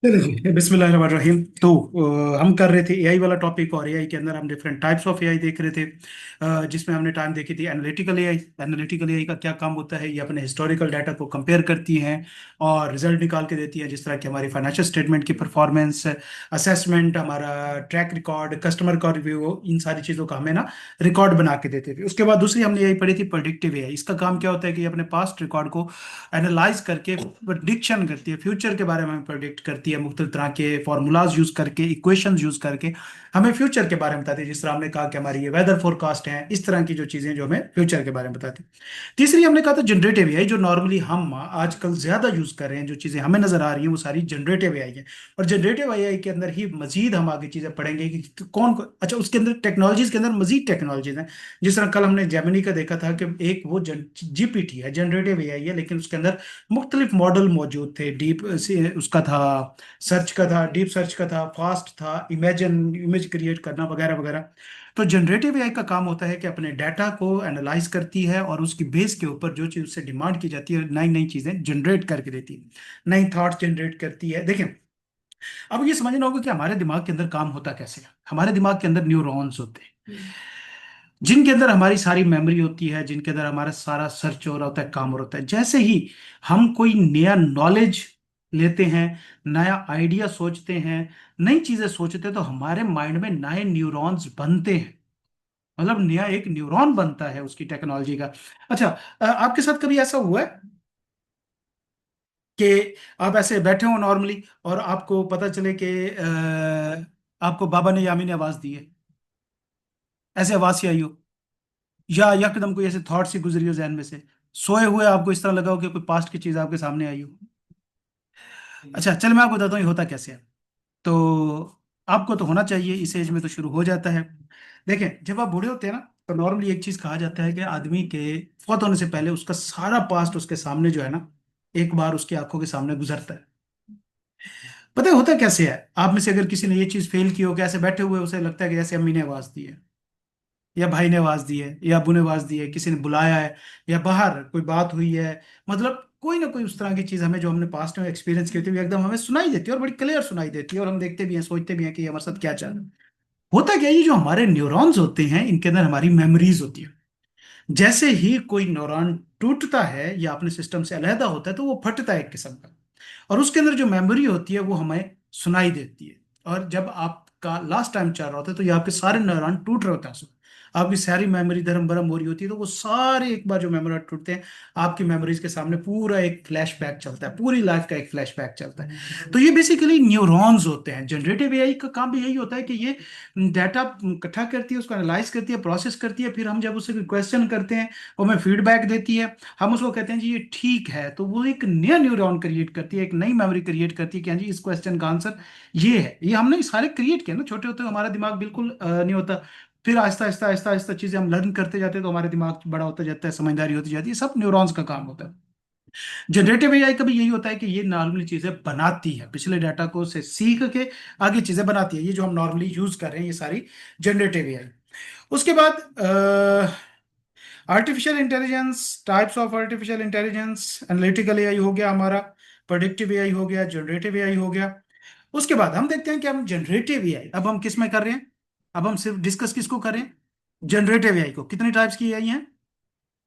चलिए जी, बिस्मिल्लाहिर्रहमानिर्रहीम। तो हम कर रहे थे एआई वाला टॉपिक, और एआई के अंदर हम डिफरेंट टाइप्स ऑफ एआई देख रहे थे। जिसमें हमने टाइम देखी थी एनालिटिकल एआई। एनालिटिकल एआई का क्या काम होता है, ये अपने हिस्टोरिकल डाटा को कंपेयर करती हैं और रिजल्ट निकाल के देती है, जिस तरह की हमारी फाइनेंशियल स्टेटमेंट की परफॉर्मेंस, असेसमेंट, हमारा ट्रैक रिकॉर्ड, कस्टमर का रिव्यू, इन सारी चीज़ों का हमें ना रिकॉर्ड बना के देते थे। उसके बाद दूसरी हमने एआई पढ़ी थी प्रेडिक्टिव एआई। इसका काम क्या होता है कि ये अपने पास्ट रिकॉर्ड को एनालाइज करके प्रिडिक्शन करती है, फ्यूचर के बारे में प्रिडिक्ट करती है, मुख्तलिफ तरह के फार्मूलाज यूज करके, इक्वेशंस यूज करके हमें फ्यूचर के बारे में बताती है। जिस तरह हमने कहा कि हमारी ये वेदर फोरकास्ट है, इस तरह की जो चीजें जो हमें फ्यूचर के बारे में बताती है। तीसरी हमने कहा था जनरेटिव एआई, जो नॉर्मली हम आजकल ज्यादा यूज कर रहे हैं, जो चीजें हमें नजर आ रही हैं वो सारी जनरेटिव एआई है। और जनरेटिव एआई के अंदर ही मजीद हम आगे चीजें पढ़ेंगे कि अच्छा, उसके अंदर टेक्नोलॉजीज के अंदर मजीद टेक्नोलॉजीज हैं। जिस तरह कल हमने जेमिनी का देखा था कि एक वो जीपीटी है, जनरेटिव एआई है, लेकिन उसके अंदर मुख्तलिफ मॉडल मौजूद थे। डीप से उसका था, सर्च का था, डीप सर्च का था, फास्ट था, इमेजिन इमेज क्रिएट करना वगैरह वगैरह। तो जनरेटिव एआई का काम होता है कि अपने डाटा को एनालाइज करती है और उसकी बेस के ऊपर जो चीज उससे डिमांड की जाती है, नई नई चीजें जनरेट करके देती है, नई थॉट्स जनरेट करती है। देखिए, अब ये समझना होगा कि हमारे दिमाग के अंदर काम होता कैसे है। हमारे दिमाग के अंदर न्यूरॉन्स होते हैं, जिनके अंदर हमारी सारी मेमोरी होती है, जिनके अंदर हमारा सारा सर्च हो रहा होता है, काम हो रहा होता है। जैसे ही हम कोई नया नॉलेज लेते हैं, नया आइडिया सोचते हैं, नई चीजें सोचते हैं, तो हमारे माइंड में नए न्यूरॉन्स बनते हैं। मतलब नया एक न्यूरॉन बनता है उसकी टेक्नोलॉजी का। अच्छा, आपके साथ कभी ऐसा हुआ है कि आप ऐसे बैठे हो नॉर्मली और आपको पता चले कि आपको बाबा ने यामी ने आवाज दी है, ऐसे आवाज सी आई हो, या यकदम कोई ऐसे थॉट सी गुजरी हो जहन में से, सोए हुए आपको इस तरह लगा हो कि कोई पास्ट की चीज आपके सामने आई हो। अच्छा, चल मैं आपको बताता हूँ ये होता कैसे है। तो आपको तो होना चाहिए, इस एज में तो शुरू हो जाता है। देखें, जब आप बूढ़े होते हैं ना, तो नॉर्मली एक चीज कहा जाता है कि आदमी के फौत होने से पहले उसका सारा पास्ट उसके सामने जो है ना, एक बार उसकी आंखों के सामने गुजरता है। पता है होता कैसे है? आप में से अगर किसी ने ये चीज फेल की हो कि ऐसे बैठे हुए उसे लगता है कि जैसे अम्मी ने आवाज दी है, या भाई ने आवाज दी है, या अबू ने आवाज दी है, किसी ने बुलाया है, या बाहर कोई बात हुई है, मतलब कोई ना कोई उस तरह की चीज हमें, जो हमने पास्ट में एक्सपीरियंस की होती है, वो एकदम हमें सुनाई देती है और बड़ी क्लियर सुनाई देती है, और हम देखते भी हैं, सोचते भी हैं कि ये हमारे साथ क्या चल रहा है। होता क्या है, ये जो हमारे न्यूरॉन्स होते हैं, इनके अंदर हमारी मेमोरीज होती है। जैसे ही कोई न्यूरॉन टूटता है या अपने सिस्टम से अलहदा होता है, तो वो फटता है एक किस्म का, और उसके अंदर जो मेमोरी होती है वो हमें सुनाई देती है। और जब आपका लास्ट टाइम चल रहा होता है, तो ये आपके सारे न्यूरॉन टूट रहे होते हैं उसमें, आपकी सारी मेमोरी धर्म भरम हो रही होती है, तो वो सारे एक बार जो मेमोरी टूटते हैं, आपकी मेमोरीज के सामने पूरा एक फ्लैशबैक चलता है, पूरी लाइफ का एक फ्लैशबैक चलता है। तो ये बेसिकली न्यूरॉन्स होते हैं। जनरेटिव एआई का काम भी यही होता है कि ये डाटा इकट्ठा करती है, उसको एनालाइज करती है, प्रोसेस करती है, फिर हम जब उससे क्वेश्चन करते हैं, वो हमें फीडबैक देती है, हम उसको कहते हैं जी ये ठीक है, तो वो एक नया न्यूरॉन क्रिएट करती है, एक नई मेमोरी क्रिएट करती है कि हाँ जी, इस क्वेश्चन का आंसर ये है। ये हमने सारे क्रिएट किए ना, छोटे होते हमारा दिमाग बिल्कुल नहीं होता। फिर आहिस्ता आहिस्ता आहिस्ता आहिस्ता चीजें हम लर्न करते जाते हैं, तो हमारे दिमाग बड़ा होता जाता है, समझदारी होती जाती है, सब न्यूरॉन्स का काम होता है। जनरेटिव एआई का भी यही होता है कि ये नॉर्मली चीजें बनाती है, पिछले डाटा को से सीख के आगे चीजें बनाती है। ये जो हम नॉर्मली यूज कर रहे हैं, ये सारी जनरेटिव एआई। उसके बाद artificial intelligence, types of artificial intelligence, analytical AI हो गया हमारा, प्रेडिक्टिव एआई हो गया, जनरेटिव एआई हो गया। उसके बाद हम देखते हैं कि हम जनरेटिव एआई अब हम किस में कर रहे हैं। अब हम सिर्फ डिस्कस किसको कर रहे हैं? जनरेटिव एआई को। कितनी टाइप्स की एआई हैं?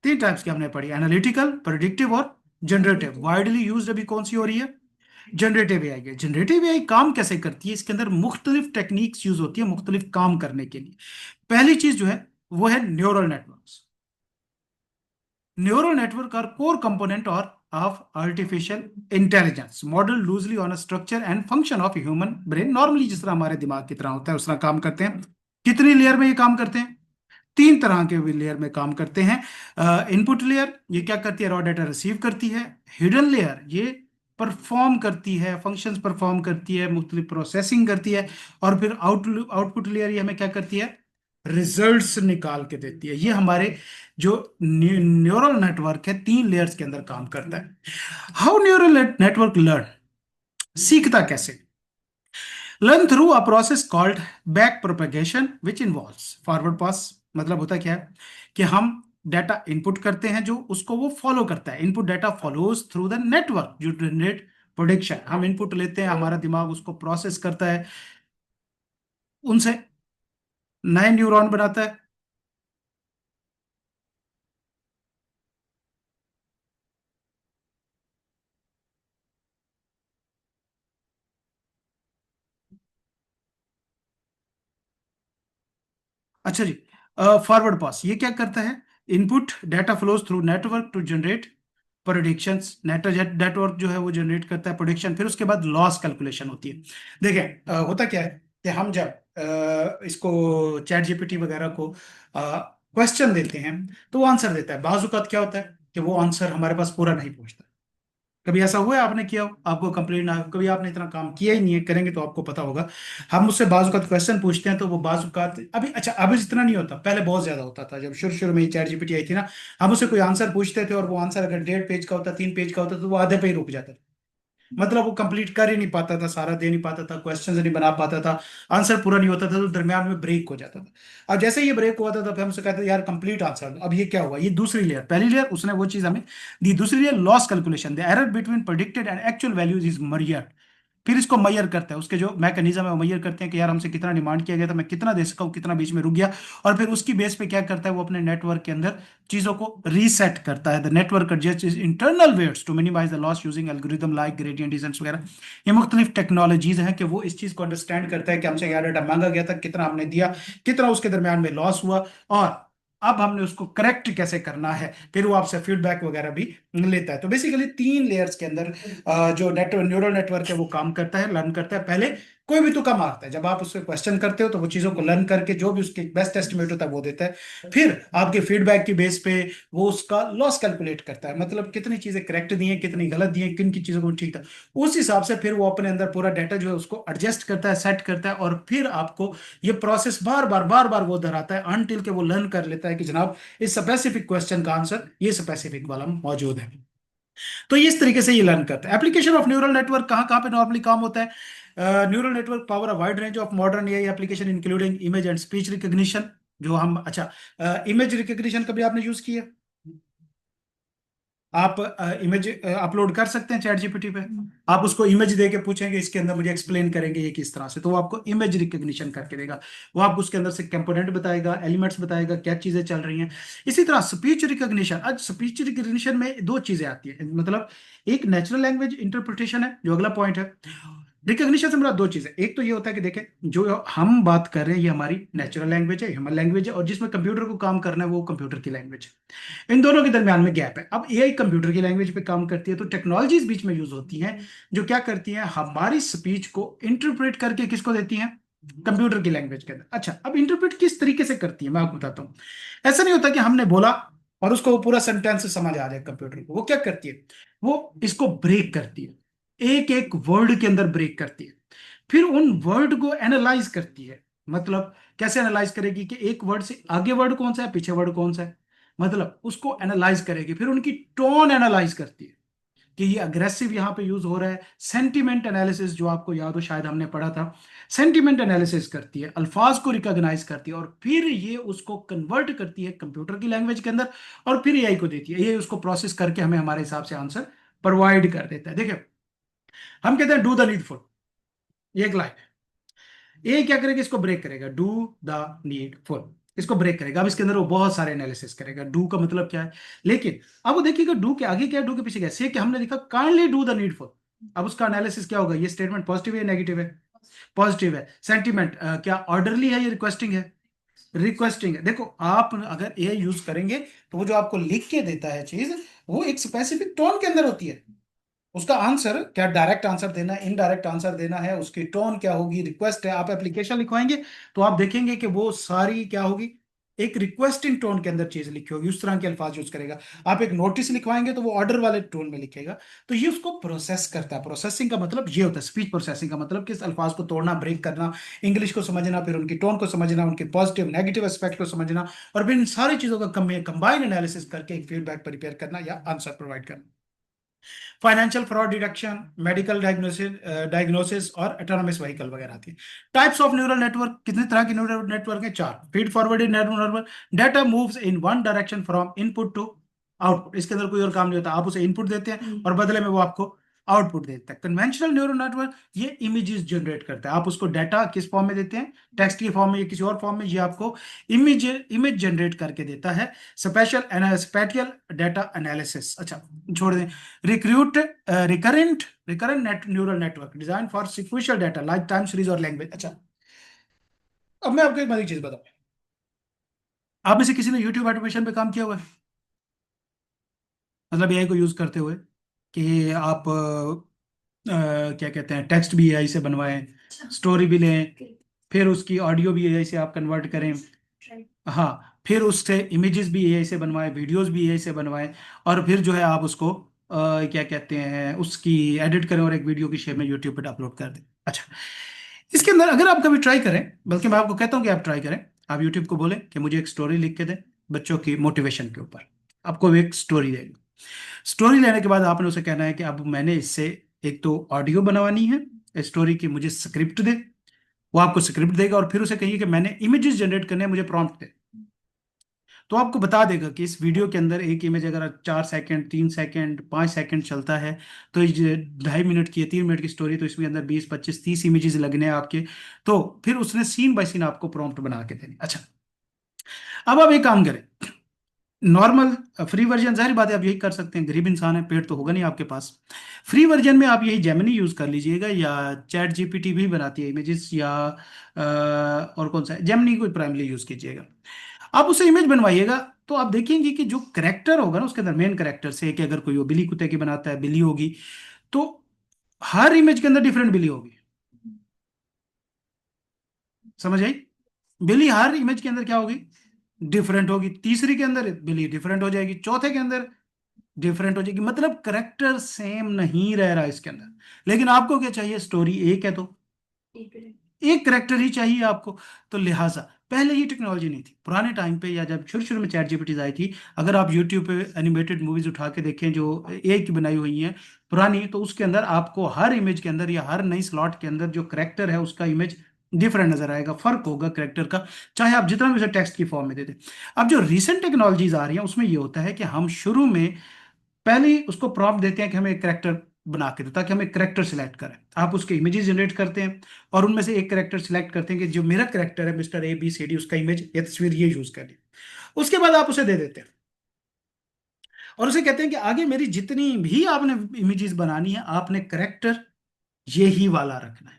तीन टाइप्स की हमने पढ़ी, एनालिटिकल, प्रेडिक्टिव और जनरेटिव। वाइडली यूज अभी कौन सी हो रही है? जनरेटिव एआई है। जनरेटिव एआई काम कैसे करती है? इसके अंदर मुख्तलिफ टेक्निक्स यूज होती है मुख्तलिफ काम करने के लिए। पहली चीज जो है वो है neural networks. Neural network are core component or of artificial intelligence model loosely on a structure and function of human brain। Normally जिस तरह हमारे दिमाग की तरह होता है उस तरह काम करते हैं। कितनी लेयर में ये काम करते हैं? तीन तरह के लेयर में काम करते हैं। इनपुट लेयर, ये क्या करती है? रॉ डाटा रिसीव करती है। हिडन लेयर, ये परफॉर्म करती है, फंक्शंस परफॉर्म करती है, मुख्तलिफ प्रोसेसिंग करती है। और फिर आउटपुट लेयर, ये हमें क्या करती है? रिजल्ट्स निकाल के देती है। ये हमारे जो न्यूरल नेटवर्क है, तीन लेयर्स के अंदर काम करता है। हाउ न्यूरल नेटवर्क लर्न, सीखता कैसे? Learn through a process called back propagation which involves forward pass. मतलब होता क्या है कि हम डाटा इनपुट करते हैं, जो उसको वो फॉलो करता है। Input data follows through the network, जो जनरेट प्रोडिक्शन, हम इनपुट लेते हैं, हमारा दिमाग उसको प्रोसेस करता है, उनसे नए न्यूरॉन बनाता है। अच्छा जी, फॉरवर्ड पास ये क्या करता है? Input data flows through network to generate predictions. Network जो है वो जनरेट करता है प्रोडिक्शन, फिर उसके बाद लॉस कैलकुलेशन होती है। देखें, होता क्या है कि हम जब इसको चैट जीपीटी वगैरह को क्वेश्चन देते हैं तो वो आंसर देता है। बाज़ औक़ात क्या होता है कि वो आंसर हमारे पास पूरा नहीं पहुंचता। कभी ऐसा हुआ है आपने किया हो, आपको कंप्लीट ना, कभी आपने इतना काम किया ही नहीं है, करेंगे तो आपको पता होगा। हम उससे बाजुकात क्वेश्चन पूछते हैं तो वो बाजुकात अभी, अच्छा अभी जितना नहीं होता, पहले बहुत ज्यादा होता था जब शुरू शुरू में चैट जीपीटी आई थी ना। हम उससे कोई आंसर पूछते थे और वो आंसर अगर 1.5 पेज का होता, 3 पेज का होता, तो वो आधे पे ही रुक जाता था। मतलब वो कंप्लीट कर ही नहीं पाता था, सारा दे नहीं पाता था, क्वेश्चन नहीं बना पाता था, आंसर पूरा नहीं होता था, तो दरमियान में ब्रेक हो जाता था। अब जैसे ये ब्रेक हुआ था तो फिर हमसे कहते थे यार कंप्लीट आंसर दो। अब ये क्या हुआ, ये दूसरी लेयर, पहली लेयर उसने वो चीज हमें दी, दूसरी layer loss calculation, the error between predicted and actual values is measured. फिर इसको मैयर करता है, उसके जो मैकेनिज्म है वो मैयर करते हैं कि यार हमसे कितना डिमांड किया गया था, मैं कितना दे सका हूँ, कितना बीच में रुक गया। और फिर उसकी बेस पे क्या करता है, वो अपने नेटवर्क के अंदर चीजों को रीसेट करता है। The network adjust is internal weights to minimize the loss using algorithm like gradient descents वगैरह। ये मुख्तलिफ टेक्नोलॉजीज हैं कि वो इस चीज को अंडरस्टैंड करता है कि हमसे क्या डाटा मांगा गया था, कितना हमने दिया, कितना उसके दरमियान में लॉस हुआ, और अब हमने उसको करेक्ट कैसे करना है। फिर वो आपसे फीडबैक वगैरह भी लेता है। तो बेसिकली 3 लेयर्स के अंदर जो न्यूरल नेटवर्क है वो काम करता है, लर्न करता है। पहले कोई भी तुका मारता है, जब आप उससे क्वेश्चन करते हो तो वो चीजों को लर्न करके जो भी उसके बेस्ट एस्टिमेट होता है वो देता है। फिर आपके फीडबैक की बेस पे वो उसका लॉस कैलकुलेट करता है, मतलब कितनी चीजें करेक्ट दी हैं, कितनी गलत दी हैं, किन की चीजों को ठीक था। उस हिसाब से फिर वो अपने अंदर पूरा डाटा जो है उसको एडजस्ट करता है, सेट करता है, और फिर आपको ये प्रोसेस बार बार वो दोहराता है अनटिल के वो लर्न कर लेता है कि जनाब इस स्पेसिफिक क्वेश्चन का आंसर ये स्पेसिफिक वाला मौजूद है। तो ये इस तरीके से ये लर्न करता है। एप्लीकेशन ऑफ न्यूरल नेटवर्क कहाँ कहाँ पे नॉर्मली काम होता है? Neural network power a wide range of modern AI application including image and speech recognition. जो हम, अच्छा, इमेज रिकॉग्निशन कभी आपने यूज किया? आप इमेज अपलोड कर सकते हैं चैट जीपीटी पे। आप उसको इमेज दे के पूछेंगे इसके अंदर मुझे एक्सप्लेन करेंगे ये किस तरह से, तो वो आपको इमेज रिकॉग्निशन करके देगा। वो आपको उसके अंदर से कंपोनेंट बताएगा, एलिमेंट्स बताएगा, क्या चीजें चल रही हैं। इसी तरह स्पीच रिकॉग्निशन, आज स्पीच रिकॉग्निशन में दो चीजें आती है, मतलब एक नेचुरल लैंग्वेज इंटरप्रिटेशन है जो अगला पॉइंट है। रिकॉग्निशन से मेरा दो चीजें, एक तो ये होता है कि देखें जो हम बात कर रहे हैं ये हमारी नेचुरल लैंग्वेज है, ह्यूमन लैंग्वेज है, और जिसमें कंप्यूटर को काम करना है वो कंप्यूटर की लैंग्वेज है। इन दोनों के दरमियान में गैप है। अब एआई कंप्यूटर की लैंग्वेज पे काम करती है, तो टेक्नोलॉजीज बीच में यूज होती हैं जो क्या करती हैं, हमारी स्पीच को इंटरप्रेट करके किसको देती हैं, कंप्यूटर की लैंग्वेज के अंदर। अच्छा, अब इंटरप्रेट किस तरीके से करती है मैं आपको बताता हूँ। ऐसा नहीं होता कि हमने बोला और उसको वो पूरा सेंटेंस समझ आ जाए कंप्यूटर को। वो क्या करती है, वो इसको ब्रेक करती है, एक एक वर्ड के अंदर ब्रेक करती है, फिर उन वर्ड को एनालाइज करती है। मतलब कैसे एनालाइज करेगी कि एक वर्ड से आगे वर्ड कौन सा है, पीछे वर्ड कौन सा है, मतलब उसको एनालाइज करेगी। फिर उनकी टोन एनालाइज करती है कि ये अग्रेसिव यहां पे यूज हो रहा है। सेंटिमेंट एनालिसिस जो आपको याद हो शायद हमने पढ़ा था, सेंटिमेंट एनालिसिस करती है, अल्फाज को रिकॉग्नाइज करती है, और फिर ये उसको कन्वर्ट करती है कंप्यूटर की लैंग्वेज के अंदर, और फिर एआई को देती है। ये उसको प्रोसेस करके हमें हमारे हिसाब से आंसर प्रोवाइड कर देता है। देखिए, हम कहते हैं डू द नीडफुल, ये एक लाइन है। ये क्या करेगा, इसको ब्रेक करेगा, डू द नीडफुल, इसको ब्रेक करेगा। अब इसके अंदर वो बहुत सारे एनालिसिस करेगा, डू का मतलब क्या है, लेकिन अब वो देखिएगा डू के आगे क्या है, डू के पीछे क्या है। से कि हमने लिखा काइंडली डू द नीडफुल, अब उसका एनालिसिस क्या होगा, ये स्टेटमेंट पॉजिटिव है नेगेटिव है, पॉजिटिव है। सेंटीमेंट क्या ऑर्डरली है या रिक्वेस्टिंग है, रिक्वेस्टिंग है। देखो आप अगर ए यूज करेंगे तो वो जो आपको लिख के देता है चीज, वो एक स्पेसिफिक टोन के अंदर होती है। उसका आंसर क्या, डायरेक्ट आंसर देना है, इनडायरेक्ट आंसर देना है, उसकी टोन क्या होगी, रिक्वेस्ट है। आप एप्लीकेशन लिखवाएंगे तो आप देखेंगे कि वो सारी क्या होगी, एक रिक्वेस्टिंग टोन के अंदर चीज लिखी होगी, उस तरह के अल्फाज यूज करेगा। आप एक नोटिस लिखवाएंगे तो वो ऑर्डर वाले टोन में लिखेगा। तो ये उसको प्रोसेस करता है। प्रोसेसिंग का मतलब ये होता है, स्पीच प्रोसेसिंग का मतलब किस अल्फाज को तोड़ना, ब्रेक करना, इंग्लिश को समझना, फिर उनकी टोन को समझना, उनके पॉजिटिव नेगेटिव एस्पेक्ट को समझना, और फिर इन सारी चीजों का कंबाइन एनालिसिस करके एक फीडबैक प्रिपेयर करना या आंसर प्रोवाइड करना। Financial fraud detection, medical diagnosis diagnosis और ऑटोनोमस व्हीकल वगैरह आती है। टाइप्स ऑफ न्यूरल नेटवर्क, कितने तरह के न्यूरल नेटवर्क हैं, चार। Feed forwarded neural network, data moves in one direction from input to output. इसके अंदर कोई और काम नहीं होता, आप उसे इनपुट देते हैं और बदले में वो आपको आउटपुट देता है। कन्वेंशनल न्यूरल नेटवर्क ये इमेजेस जनरेट करता है। आप उसको डाटा किस फॉर्म में देते हैं, टेक्स्ट के फॉर्म में या किसी और फॉर्म में, ये आपको इमेज इमेज जनरेट करके देता है। स्पेटियल डाटा एनालिसिस, अच्छा छोड़ दें। Recruit recurrent recurrent neural network design for sequential data like time series और लैंग्वेज। अच्छा, अब मैं आपको एक बड़ी चीज बताऊं। आप में से किसी ने यूट्यूब ऑटोमेशन पे काम किया हुआ है? मतलब एआई को यूज करते हुए कि आप क्या कहते हैं, टेक्स्ट भी एआई से बनवाएं, स्टोरी भी लें, फिर उसकी ऑडियो भी एआई से आप कन्वर्ट करें, हाँ, फिर उससे इमेजेस भी एआई से बनवाएं, वीडियोस भी एआई से बनवाएं, और फिर जो है आप उसको क्या कहते हैं, उसकी एडिट करें और एक वीडियो की शेप में यूट्यूब पे अपलोड कर दें। अच्छा, इसके अंदर अगर आप कभी ट्राई करें, बल्कि मैं आपको कहता हूं कि आप ट्राई करें, आप यूट्यूब को बोलें कि मुझे एक स्टोरी लिख के दें बच्चों की मोटिवेशन के ऊपर, आपको एक स्टोरी देगा। स्टोरी लेने के बाद आपने उसे कहना है कि अब मैंने इससे एक तो ऑडियो बनवानी है स्टोरी की, मुझे स्क्रिप्ट दे। वो आपको स्क्रिप्ट देगा, और फिर उसे कहिए कि मैंने इमेजेस जनरेट करने हैं, मुझे प्रॉम्प्ट दे। तो आपको बता देगा कि इस वीडियो के अंदर एक इमेज अगर 4 सेकंड, 3 सेकंड, 5 सेकंड चलता है, तो ये 2.5 मिनट की है, 3 मिनट की स्टोरी, तो इसमें अंदर 20, 25, 30 इमेजेस लगने हैं आपके। तो फिर उसने सीन बाय सीन आपको प्रॉम्प्ट बना के देनी। अच्छा, अब आप एक काम करें, नॉर्मल फ्री वर्जन, जाहिर बात है आप यही कर सकते हैं, गरीब इंसान है, पेड़ तो होगा नहीं आपके पास। फ्री वर्जन में आप यही जेमिनी यूज कर लीजिएगा, या चैट जीपीटी भी बनाती है इमेजेस, या और कौन सा है, जेमिनी को प्राइमली यूज कीजिएगा। आप उसे इमेज बनवाइएगा, तो आप देखेंगे कि जो करेक्टर होगा ना उसके अंदर, मेन करेक्टर से, कि अगर कोई वो बिल्ली कुत्ते की बनाता है, बिल्ली होगी, तो हर इमेज के अंदर डिफरेंट बिल्ली होगी। समझ आई? बिल्ली हर इमेज के अंदर क्या होगी, डिफरेंट होगी। तीसरी के अंदर बिल्ली डिफरेंट हो जाएगी, चौथे के अंदर डिफरेंट हो जाएगी, मतलब करेक्टर सेम नहीं रह रहा इसके अंदर। लेकिन आपको क्या चाहिए, स्टोरी एक है, तो एक करेक्टर ही चाहिए आपको। तो लिहाजा पहले ये टेक्नोलॉजी नहीं थी पुराने टाइम पे, या जब शुरू शुरू में चैट जीपीटी आई थी। अगर आप यूट्यूब पे एनिमेटेड मूवीज उठा के देखें जो एक की बनाई हुई हैं पुरानी, तो उसके अंदर आपको हर इमेज के अंदर या हर नई स्लॉट के अंदर जो करेक्टर है उसका इमेज डिफरेंट नजर आएगा, फर्क होगा करेक्टर का, चाहे आप जितना भी उसे टेक्स्ट की फॉर्म में दे दें। अब जो रिसेंट टेक्नोलॉजीज आ रही हैं उसमें ये होता है कि हम शुरू में पहले ही उसको प्रॉम्प्ट देते हैं कि हमें एक करेक्टर बना के दो, ताकि हम एक करेक्टर सिलेक्ट करें। आप उसके इमेजेस जनरेट करते हैं, और उनमें से एक करेक्टर सिलेक्ट करते हैं कि जो मेरा करेक्टर है मिस्टर ABCD, उसका इमेज या तस्वीर ये यूज करनी। उसके बाद आप उसे दे देते हैं, और उसे कहते हैं कि आगे मेरी जितनी भी आपने इमेजेस बनानी है, आपने करेक्टर ये ही वाला रखना है।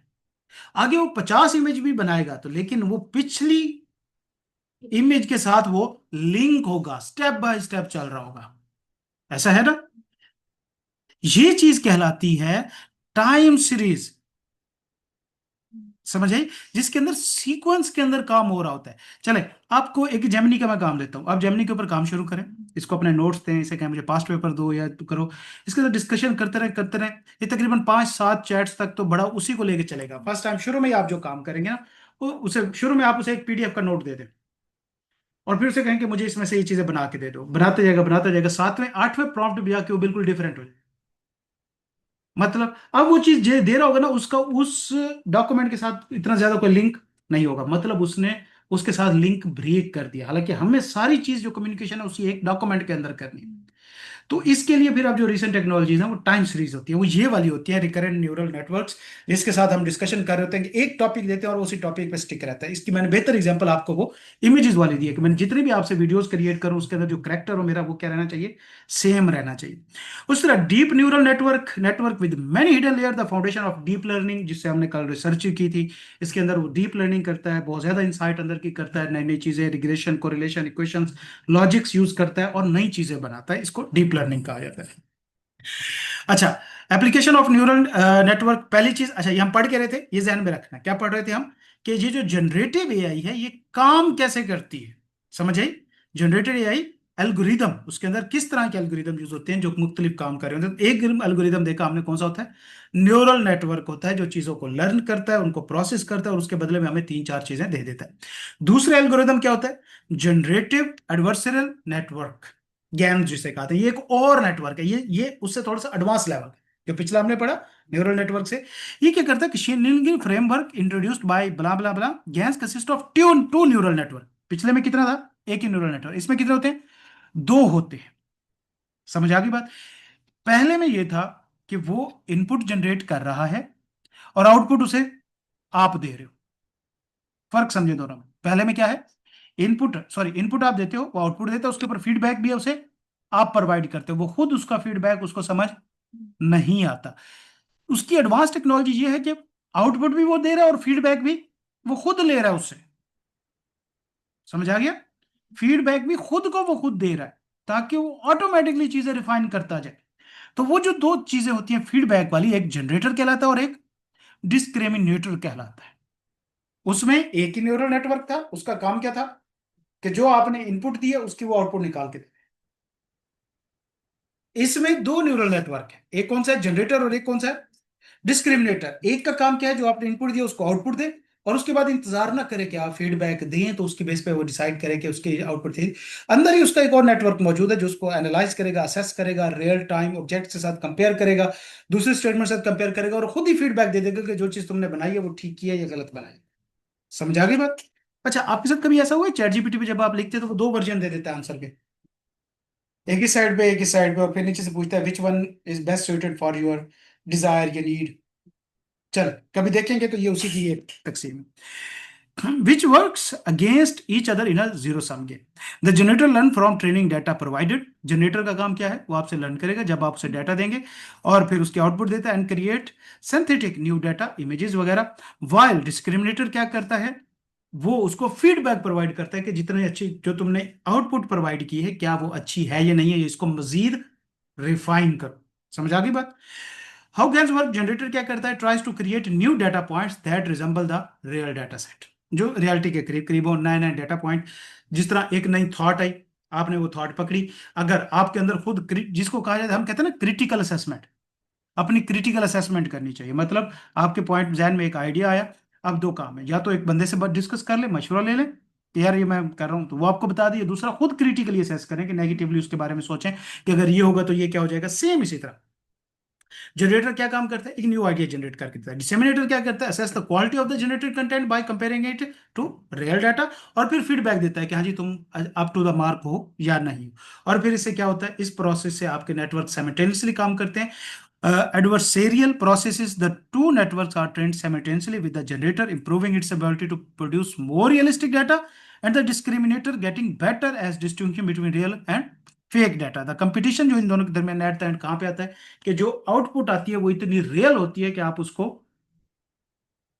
आगे वो 50 इमेज भी बनाएगा तो, लेकिन वो पिछली इमेज के साथ वो लिंक होगा, स्टेप बाय स्टेप चल रहा होगा। ऐसा है ना? ये चीज कहलाती है टाइम सीरीज। समझ आई? जिसके अंदर सीक्वेंस के अंदर काम हो रहा होता है। चले, आपको एक जेमिनी का मैं काम देता हूं, आप जेमिनी के ऊपर काम शुरू करें, इसको अपने नोट्स दें, इसे कहें मुझे पास्ट पेपर दो या तो करो, इसके अंदर डिस्कशन करते रहे करते रहे। ये तकरीबन 5-7 चैट्स तक तो बड़ा उसी को लेके चलेगा। फर्स्ट टाइम शुरू में ही आप जो काम करेंगे ना, वो उसे शुरू में आप उसे एक PDF का नोट दे दें, और फिर उसे कहें कि मुझे इसमें से ये चीजें बना के दे दो, बनाते जाएगा, 7वें 8वें प्रॉम्प्ट भी आके वो बिल्कुल डिफरेंट हो जाए। मतलब अब वो चीज जे दे रहा होगा ना, उसका उस डॉक्यूमेंट के साथ इतना ज्यादा कोई लिंक नहीं होगा, मतलब उसने उसके साथ लिंक ब्रेक कर दिया। हालांकि हमें सारी चीज जो कम्युनिकेशन है उसी एक डॉक्यूमेंट के अंदर करनी है। तो इसके लिए फिर अब जो रिसेंट टेक्नोलॉजीज हैं वो टाइम सीरीज होती है, वो ये वाली होती है, रिकरेंट न्यूरल नेटवर्क्स, जिसके साथ हम डिस्कशन कर रहे होते हैं कि एक टॉपिक देते हैं और उसी टॉपिक पे स्टिक रहता है। इसकी मैंने बेहतर एग्जांपल आपको वो इमेजेस वाली दी है, कि मैंने जितनी भी आपसे वीडियोस क्रिएट करूं उसके अंदर जो करेक्टर हो मेरा, वो क्या रहना चाहिए, सेम रहना चाहिए। उस तरह deep neural network, network with many hidden layer, the foundation of deep learning, जिससे हमने कल रिसर्च की थी। इसके अंदर वो डीप लर्निंग करता है, बहुत ज्यादा इंसाइट अंदर की करता है, नई नई चीजें, regression, correlation, equations, logics use करता है और नई चीजें बनाता है। इसको डीप लर्निंग कहा जाता है। अच्छा, एप्लीकेशन ऑफ न्यूरल नेटवर्क, पहली चीज, अच्छा ये हम पढ़ के रहे थे, ये ध्यान में रखना, क्या पढ़ रहे थे हम, कि ये जो जनरेटिव एआई है ये काम कैसे करती है। समझ आई? जनरेटेड एआई एल्गोरिदम, उसके अंदर किस तरह के एल्गोरिदम यूज होते हैं जो मुख्तलिफ काम कर रहे होते हैं। एक एल्गोरिदम देखा हमने, कौन सा होता है, न्यूरल नेटवर्क होता है, जो चीजों को लर्न करता है, उनको प्रोसेस करता है, और उसके बदले में हमें 3-4 चीजें दे देता है। दूसरा एल्गोरिदम क्या होता है, जनरेटिव एडवर्सरियल नेटवर्क, गैन जिसे कहते हैं, ये एक और नेटवर्क है, ये उससे थोड़ा सा एडवांस लेवल है, जो पिछला हमने पढ़ा न्यूरल नेटवर्क से। ये क्या करता है, machine learning framework introduced by blah blah blah, GANs consist of two टू न्यूरल नेटवर्क। पिछले में कितना था, एक ही न्यूरल नेटवर्क, इसमें कितने होते हैं, दो होते हैं। समझ आ गई बात? पहले में ये था कि वो इनपुट जनरेट कर रहा है और आउटपुट उसे आप दे रहे हो। फर्क समझे दोनों में। पहले में क्या है, इनपुट आप देते हो, वो आउटपुट देता है, उसके ऊपर फीडबैक भी है, उसे आप प्रोवाइड करते हो, वो खुद उसका फीडबैक उसको समझ नहीं आता। उसकी एडवांस टेक्नोलॉजी ये है कि आउटपुट भी वो दे रहा है और फीडबैक भी वो खुद ले रहा है उससे। समझ आ गया? फीडबैक भी खुद को वो खुद दे रहा है ताकि वो ऑटोमेटिकली चीजें रिफाइन करता जाए। तो वो जो दो चीजें होती हैं फीडबैक वाली, एक जनरेटर कहलाता है और एक डिस्क्रिमिनेटर कहलाता है। उसमें एक ही न्यूरल नेटवर्क था, उसका काम क्या था कि जो आपने इनपुट दिया उसकी वो आउटपुट निकाल के दे। इसमें दो न्यूरल नेटवर्क है, एक कौन सा है, जनरेटर, और एक कौन सा है, डिस्क्रिमिनेटर। एक का काम क्या है, जो आपने इनपुट दिया उसको आउटपुट दे, और उसके बाद इंतजार ना करे कि आप फीडबैक दें तो उसकी बेस पे वो डिसाइड करे कि उसके आउटपुट थी। अंदर ही उसका एक और नेटवर्क मौजूद है जो उसको एनालाइज करेगा, असेस करेगा, रियल टाइम ऑब्जेक्ट के साथ कंपेयर करेगा, दूसरे स्टेटमेंट के साथ कंपेयर करेगा और खुद ही फीडबैक दे देगा कि जो चीज तुमने बनाई है वो ठीक की है या गलत बनाई है। समझा गई बात? अच्छा, आपके साथ कभी ऐसा हुआ है चैट जीपीटी पे जब आप लिखते हैं तो वो दो वर्जन दे देता है आंसर के, एक ही साइड पे, एक ही साइड पे, और फिर नीचे से पूछता है which one is best suited for your desire या नीड। चल, कभी देखेंगे तो ये उसी की एक तकसीम है। Which works against each other in a zero sum game. The generator learn from training data provided. Generator का काम क्या है, वो आपसे लर्न करेगा जब आप उसे डाटा देंगे और फिर उसके आउटपुट देता है, and create synthetic new data, images वगैरह। वाइल डिस्क्रिमिनेटर क्या करता है, वो उसको फीडबैक प्रोवाइड करता है कि जितनी अच्छी जो तुमने आउटपुट प्रोवाइड की है क्या वो अच्छी है या नहीं है, इसको मजीद रिफाइन करो। समझ आ गई बात? हाउ गेम्स वर्क, जनरेटर क्या करता है, tries to create new data points that resemble the real data set, जो रियलिटी के करीब करीब हो, नए नए डाटा पॉइंट। जिस तरह एक नई थॉट आई, आपने वो थॉट पकड़ी, अगर आपके अंदर खुद जिसको कहा जाता है, हम कहते हैं ना क्रिटिकल असेसमेंट, अपनी क्रिटिकल असेसमेंट करनी चाहिए। मतलब आपके पॉइंट जहन में एक आइडिया आया, अब दो काम है, या तो एक बंदे से डिस्कस कर ले, मशवरा ले ले कि यार ये मैं कर रहा हूं तो वो आपको बता दिए, दूसरा खुद क्रिटिकली असेस करें कि नेगेटिवली उसके बारे में सोचें कि अगर ये होगा तो ये क्या हो जाएगा। सेम इसी तरह जनरेटर क्या काम करता है, एक न्यू आइडिया जनरेट करके देता है। डिसेमिनेटर क्या करता है, assess the quality of the generated content by comparing it to real data, और फिर फीडबैक देता है कि हाँ जी तुम अप टू द मार्क हो या नहीं हो। और फिर इससे क्या होता है, इस प्रोसेस से आपके नेटवर्क साइमल्टेनियसली काम करते हैं। Adversarial processes, the two networks are trained simultaneously with the generator, improving its ability to produce more realistic data, and the discriminator getting better as distinction between real and fake data. The competition जो इन दोनों के दरमियान at the end कहां पे आता है कि जो आउटपुट आती है वो इतनी रियल होती है कि आप उसको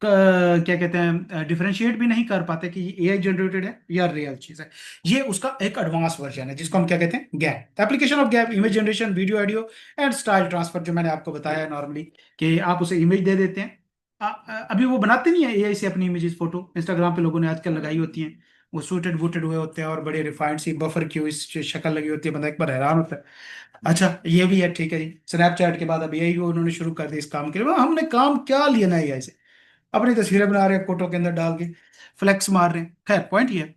क्या कहते हैं, डिफरेंशिएट भी नहीं कर पाते कि ये एआई जनरेटेड है या रियल चीज है। ये उसका एक एडवांस वर्जन है जिसको हम क्या कहते हैं, gap. Application of gap, image generation, video audio and style transfer, जो मैंने आपको बताया है नॉर्मली कि आप उसे इमेज दे देते हैं। अभी वो बनाते नहीं है एआई से अपनी इमेजेस, फोटो इंस्टाग्राम पे लोगों ने आजकल लगाई होती हैं, वो सूटेड बूटेड हुए होते हैं और बड़े रिफाइंड सी बफर की हुई शक्ल लगी होती है, बंदा एक बार हैरान होता है। अच्छा ये भी है, ठीक है जी, स्नैपचैट के बाद अब एआई को उन्होंने शुरू कर दिया इस काम के लिए। हमने काम क्या लिया ना एआई से, अपनी तस्वीरें बना रहे हैं फोटो के अंदर डाल के, फ्लेक्स मार रहे हैं। खैर पॉइंट ये है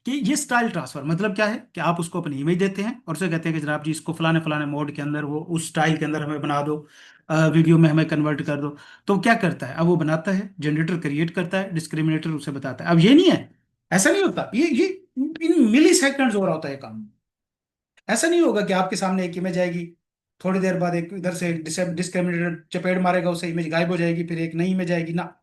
कि ये स्टाइल ट्रांसफर मतलब क्या है कि आप उसको अपनी इमेज देते हैं और उसे कहते हैं कि जनाब जी इसको फलाने फलाने मोड के अंदर, वो उस स्टाइल के अंदर हमें बना दो, वीडियो में हमें कन्वर्ट कर दो। तो क्या करता है, अब वो बनाता है, जनरेटर क्रिएट करता है, डिस्क्रिमिनेटर उसे बताता है। अब ये नहीं है, ऐसा नहीं होता, ये इन मिली सेकेंड्स हो रहा होता है काम। ऐसा नहीं होगा कि आपके सामने एक इमेज आएगी, थोड़ी देर बाद एक इधर से डिस्क्रिमिनेटर चपेट मारेगा उसे, इमेज गायब हो जाएगी, फिर एक नई इमेज आएगी ना।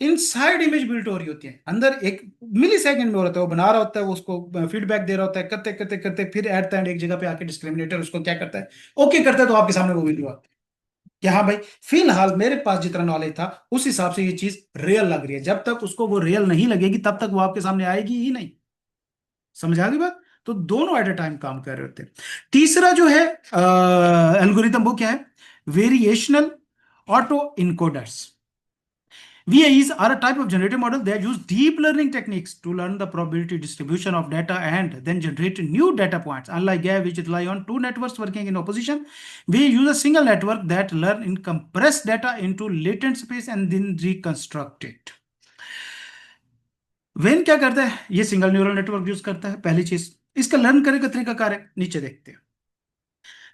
इनसाइड इमेज बिल्ट हो रही होती है, अंदर एक मिली सेकंड में हो रहा है, वो बना रहा होता है, वो उसको फीडबैक दे रहा होता है, करते करते करते फिर एट द एंड एक जगह पे आके डिस्क्रिमिनेटर उसको क्या करता है, ओके करता है, तो आपके सामने वो वीडियो आती है कि हाँ भाई फिलहाल मेरे पास जितना नॉलेज था उस हिसाब से ये चीज रियल लग रही है। जब तक उसको वो रियल नहीं लगेगी तब तक वो आपके सामने आएगी ही नहीं। समझ आ गई बात? तो दोनों एट अ टाइम काम कर रहे होते हैं। तीसरा जो है एल्गोरिथम, वो क्या है, variational auto encoders. VAEs are a type of generative model that use deep learning techniques to learn the probability distribution of data and then generate new data points. Unlike GAP, which rely on two networks working in opposition, we use a single network that learn in compressed data into latent space and then reconstruct it. When क्या करता है, ये single neural network use करता है। पहली चीज, इसका learn करने का तरीका कार है, नीचे देखते हैं।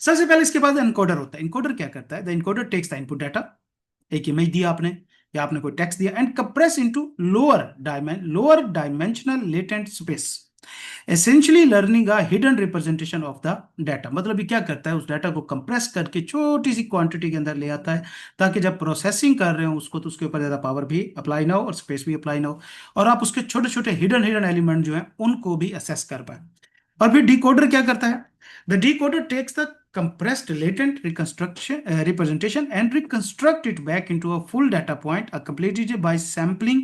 सबसे पहले इसके पास एनकोडर होता है। इनकोडर क्या करता है, the encoder takes the input data, एक इमेज दिया आपने या आपने कोई टेक्स्ट दिया, and compress into lower dimensional latent space. Essentially learning a hidden representation of the data, मतलब ये क्या करता है, उस डाटा को कंप्रेस करके छोटी सी क्वांटिटी के अंदर ले आता है, ताकि जब प्रोसेसिंग कर रहे हो उसको तो उसके ऊपर ज्यादा पावर भी अप्लाई ना हो और स्पेस भी अप्लाई ना हो, और आप उसके छोटे छोटे हिडन हिडन एलिमेंट जो है उनको भी असेस कर पाए। और फिर डिकोडर क्या करता है, the decoder takes the compressed latent reconstruction representation and reconstruct it back into a full data point, completed by sampling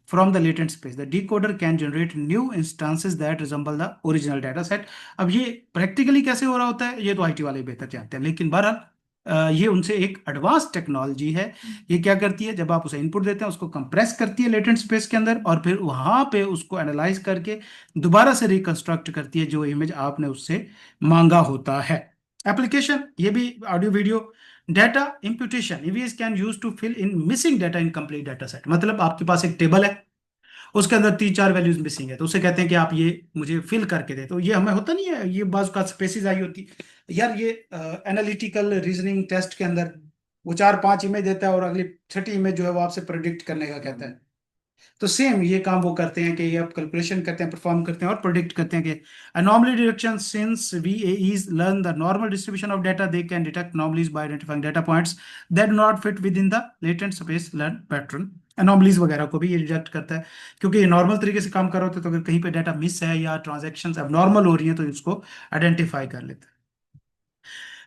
from the latent space. The decoder can generate new instances that resemble the original data set. अब ये practically कैसे हो रहा होता है ये तो IT वाले बेहतर जानते हैं, लेकिन बहरहाल ये उनसे एक एडवांस टेक्नोलॉजी है। ये क्या करती है, जब आप उसे इनपुट देते हैं उसको कंप्रेस करती है लेटेंट स्पेस के अंदर, और फिर वहां पे उसको एनालाइज करके दोबारा से रिकंस्ट्रक्ट करती है जो इमेज आपने उससे मांगा होता है। एप्लीकेशन ये भी audio video data imputation, VAEs can use to fill in missing data in complete data set, मतलब आपके पास एक टेबल है उसके अंदर 3-4 वैल्यूज मिसिंग है, तो उसे कहते हैं कि आप ये मुझे फिल करके दे, तो ये हमें होता नहीं है, ये बाज का स्पेसिस आई होती यार, ये एनालिटिकल रीजनिंग टेस्ट के अंदर वो 4-5 इमेज देता है और अगली छठी इमेज जो है वो आपसे प्रेडिक्ट करने का कहता है। तो सेम ये काम वो करते हैं कि ये आप कैलकुलेशन करते हैं, परफॉर्म करते हैं और प्रोडिक्ट करते हैं कि anomaly detection, since VAEs learn the normal distribution of data, they can detect anomalies by identifying data points that do not fit within the latent space learned pattern। anomalies वगैरह को भी ये डिटेक्ट करता है, क्योंकि ये नॉर्मल तरीके से काम कर रहे होते हैं, तो अगर कहीं पे डाटा मिस है या ट्रांजेक्शन abnormal हो रही है तो इसको आइडेंटिफाई कर लेते हैं।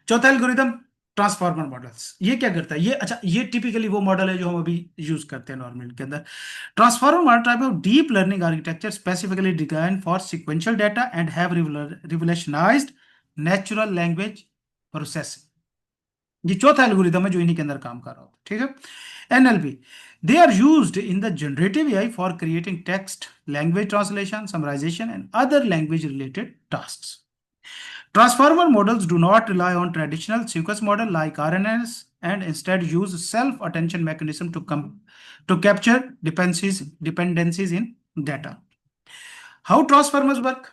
चौथा एल्गोरिदम ट्रांसफॉर्मर मॉडल्स, ये क्या करता है, ये अच्छा ये टिपिकली वो मॉडल है जो हम अभी यूज करते हैं नॉर्मल के अंदर। Transformer model type of deep learning architecture specifically design for sequential data and have revolutionized natural language processing. ये चौथा एल्गोरिदम है जो इन्हीं के अंदर काम कर रहा होता है, ठीक है। NLP, they are used in the generative AI for creating text, language translation, summarization and other language related task. Transformer models do not rely on traditional sequence model like RNNs and instead use self-attention mechanism to capture dependencies in data. How transformers work?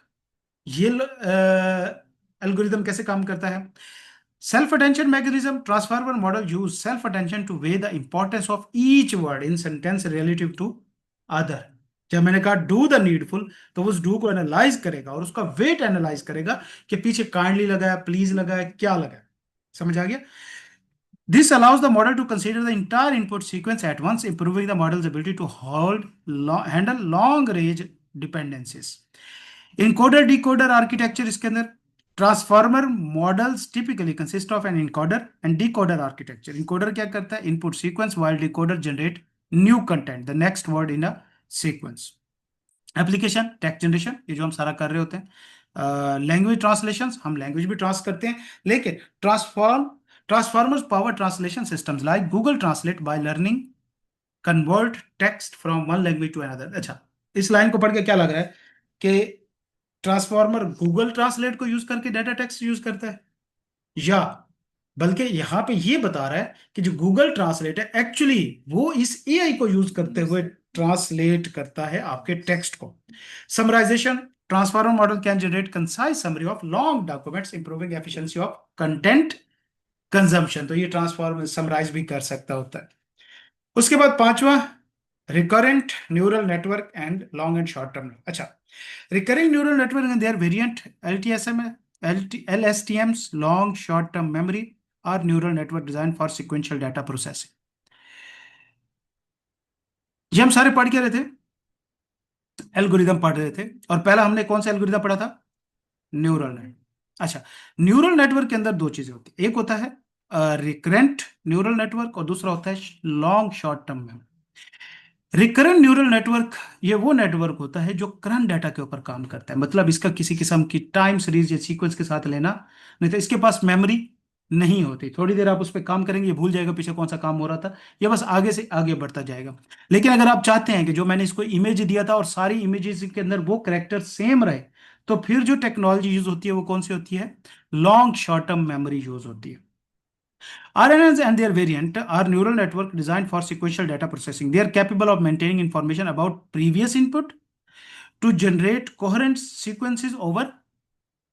ये एल्गोरिदम कैसे काम करता है? Self attention mechanism, transformer model use self attention to weigh the importance of each word in sentence relative to other. जब मैंने कहा do the needful, तो उस डू को एनालाइज करेगा और उसका वेट एनालाइज करेगा कि पीछे काइंडली लगा है, प्लीज लगा है, क्या लगा है। समझ आ गया? This allows the model to consider the entire input sequence at once, improving the model's ability to handle long range dependencies. Encoder decoder architecture इसके अंदर transformer models typically consist of an encoder and decoder architecture. Encoder क्या करता है, input sequence, while decoder generate new content, the next word in a sequence. Application text generation, ये जो हम सारा कर रहे होते हैं। लैंग्वेज ट्रांसलेशन, हम लैंग्वेज भी ट्रांस करते हैं, लेकिन transformers power translation systems like Google translate by learning convert text from one language to another. अच्छा, इस लाइन को पढ़ के क्या लग रहा है कि ट्रांसफॉर्मर गूगल ट्रांसलेट को यूज करके डाटा टेक्स्ट यूज करता है, या बल्कि यहां पे ये बता रहा है कि जो गूगल ट्रांसलेट है एक्चुअली वो इस एआई को यूज करते हुए ट्रांसलेट करता है आपके टेक्स्ट को। Summarization, transformer model can generate concise summary of long documents, improving efficiency of content consumption. तो ये ट्रांसफॉर्म समराइज भी कर सकता होता है। उसके बाद पांचवा, recurrent neural network and long and short term. अच्छा, recurring neural network and their variant LTSM, LSTMs, long short term memory are neural network designed for sequential data processing। ये हम सारे पढ़ के रहे थे, एल्गोरिदम पढ़ रहे थे, और पहला हमने कौन सा एल्गोरिदम पढ़ा था, न्यूरल नेट। अच्छा, न्यूरल नेटवर्क के अंदर दो चीजें होती है, एक होता है रिकरेंट न्यूरल नेटवर्क और दूसरा होता है long short term memory. Recurrent neural network ये वो नेटवर्क होता है जो करंट डाटा के ऊपर काम करता है, मतलब इसका किसी किस्म की टाइम सीरीज या सीक्वेंस के साथ लेना नहीं, तो इसके पास मेमोरी नहीं होती। थोड़ी देर आप उस पर काम करेंगे, ये भूल जाएगा पीछे कौन सा काम हो रहा था, ये बस आगे से आगे बढ़ता जाएगा। लेकिन अगर आप चाहते हैं कि जो मैंने इसको इमेज दिया था और सारी इमेजेस के अंदर वो करेक्टर सेम रहे, तो फिर जो टेक्नोलॉजी यूज होती है वो कौन सी होती है, long short term memory use होती है। RNNs and their variant are neural network designed for sequential data processing. They are capable of maintaining information about previous input to generate coherent sequences over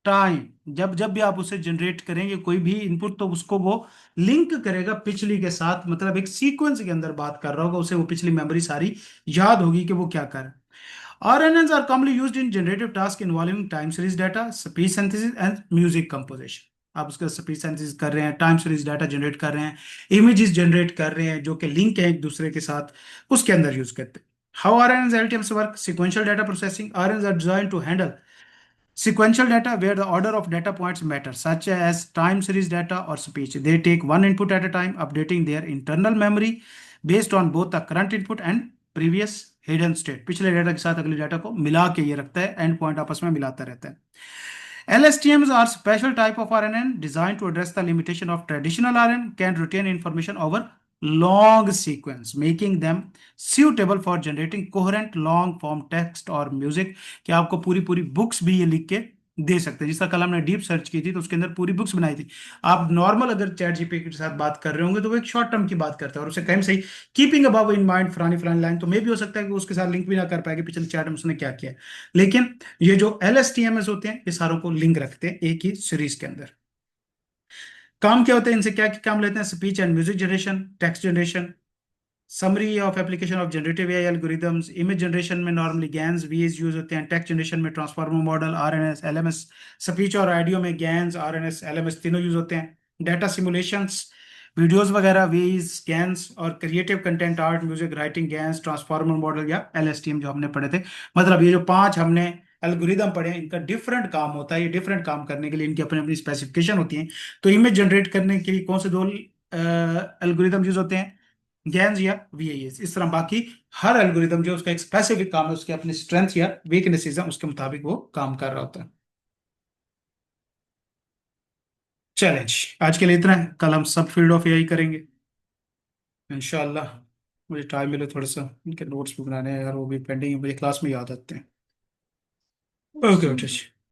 time. जब जब भी आप उसे generate करेंगे कोई भी इनपुट, तो उसको वो लिंक करेगा पिछली के साथ, मतलब एक सीक्वेंस के अंदर बात कर रहा होगा, उसे वो पिछली मेमोरी सारी याद होगी कि वो क्या कर। RNNs are commonly used in generative tasks involving time series data, speech synthesis and music composition. आप उसका स्पीच सिंथेसिस कर रहे हैं, टाइम सीरीज डाटा जनरेट कर रहे हैं, इमेजेस जनरेट कर रहे हैं जो कि लिंक है एक दूसरे के साथ, उसके अंदर यूज करते हैं. How RNNs LTMs work? Sequential data processing. RNNs are designed to handle sequential data where the order of data points matter, such as time series data or speech. They take one input at a time, updating their internal memory based on both the current input and previous hidden state. पिछले data के साथ अगले data को मिला के ये रखता है, एंड पॉइंट आपस में मिलाता रहता है. LSTMs are special type of RNN designed to address the limitation of traditional RNN, can retain information over long sequence, making them suitable for generating coherent long form text or music. कि आपको पूरी पूरी books भी ये लिख के दे सकते हैं. जिसका कल हमने डीप सर्च की थी तो उसके अंदर पूरी बुक्स बनाई थी. आप नॉर्मल अगर चैट जीपीटी के साथ बात कर रहे होंगे तो वो एक शॉर्ट टर्म की बात करता है और उसे कहीं सही कीपिंग अबव इन माइंड फलानी फलानी लाइन, तो मे भी हो सकता है कि उसके साथ लिंक भी ना कर पाएगी पिछले चैट में उसने क्या किया है. लेकिन ये जो LSTMS होते हैं ये सारों को लिंक रखते हैं एक ही सीरीज के अंदर. काम क्या होता है इनसे, क्या क्या काम लेते हैं? Speech and music generation, text generation, summary of application of generative AI algorithms. Image generation में नॉर्मली गैन्स वीएस यूज होते हैं. टेक्स्ट जनरेशन में transformer model, RNS, LMS. Speech और ऑडियो में गैन्स, आरएनएस, एलएमएस तीनों यूज होते हैं. Data simulations, videos वगैरह वीज गैन्स. और creative content, art, music, writing, GANs, transformer model या एलएसटीएम जो हमने पढ़े थे. मतलब ये जो पांच हमने एल्गोरिदम पढ़े हैं इनका डिफरेंट काम होता है. ये डिफरेंट काम करने के लिए इनकी अपनी अपनी स्पेसिफिकेशन होती है. तो इमेज जनरेट करने के लिए कौन से दो एल्गोरिदम यूज होते हैं? गैन्स या वीएएस. इस तरह बाकी हर एल्गोरिदम जो उसका एक स्पेसिफिक काम है, उसके अपने स्ट्रेंथ या वीकनेसेस है, उसके मुताबिक वो काम कर रहा होता है. चैलेंज आज के लिए इतना है. कल हम सब फील्ड ऑफ एआई करेंगे इंशाल्लाह. मुझे टाइम मिले थोड़ा सा इनके नोट्स भी बनाने हैं यार, वो भी पेंडिंग है, मुझे क्लास में याद आते हैं. Okay okay.